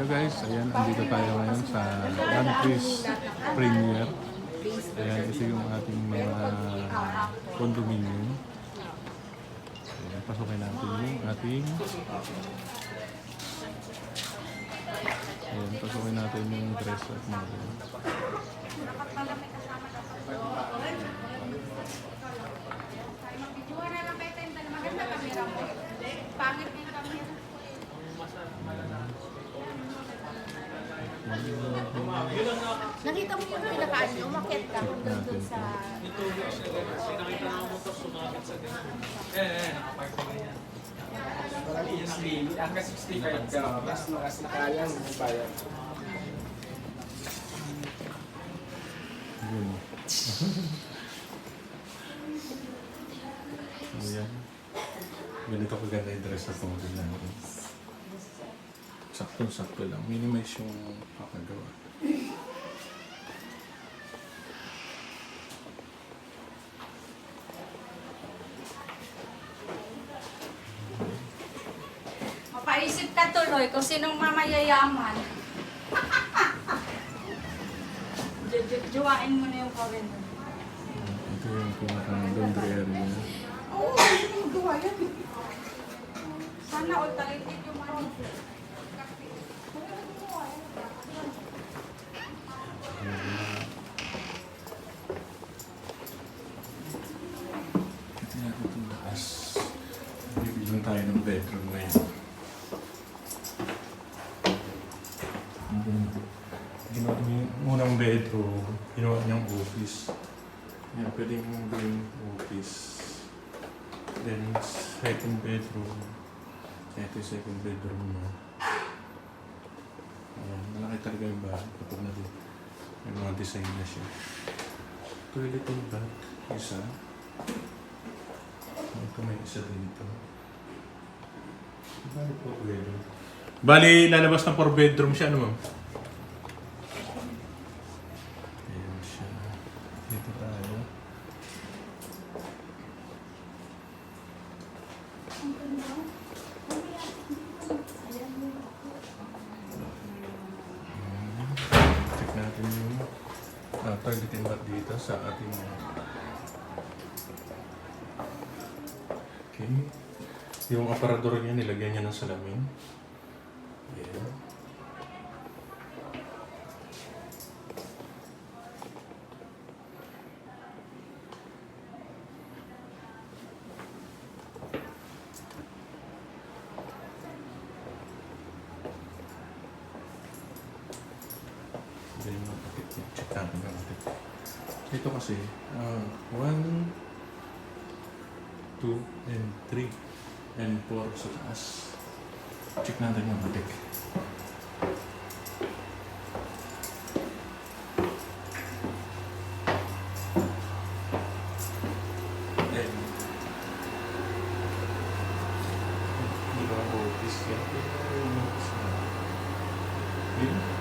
Hello guys, ayan, andito tayo ngayon sa Countries Premier. Ayan, ito yung ating mga condominium. Ayan, pasukin natin yung ating... Ayan, pasukin natin yung dress at mga ganyan. Nakita mo yung pinakaan nyo, umakyat ka hanggang dun sa... Nakita na mo ito sumabit sa ganun. Nakapark na ganyan. Hanggang 65 ka, mas nakayang bayan. Yun. Ayan. Ganito kaganda yung dress at mga ganyan. Sakto-sakto lang. Minimize yung kakagawa. Mapaisip ka tuloy kung sinong mamayayaman. Juwain mo na yung pawin. Ito yung pinaka-laundry area. Oo, hindi mo gawa yan. Sana all talented yung ano. Ito na itong taas. Bibigyan tayo ng bedroom ngayon. Ginawa niya yung unang bedroom, ginawa niyang office. Yan, pwedeng gawing office. Then, second bedroom. Ito yung second bedroom mo. Ayan, malaki talaga yung bahay kapag na din. May mga design na siya. Toilet and bath, isa. Ito may isa dito. Bali po bedroom. Bali, lalabas na 4 bedroom siya, ano ma'am? Ayan siya. Dito tayo. Check natin yung toilet and bath dito sa ating okay. Yung aparador niya, nilagyan niya ng salamin. Ayan. Then, check natin yung atit. Ito kasi, 1, 2, and 3, and 4 sa taas. Check natin yung atik. Then, di ba office yan? Yun.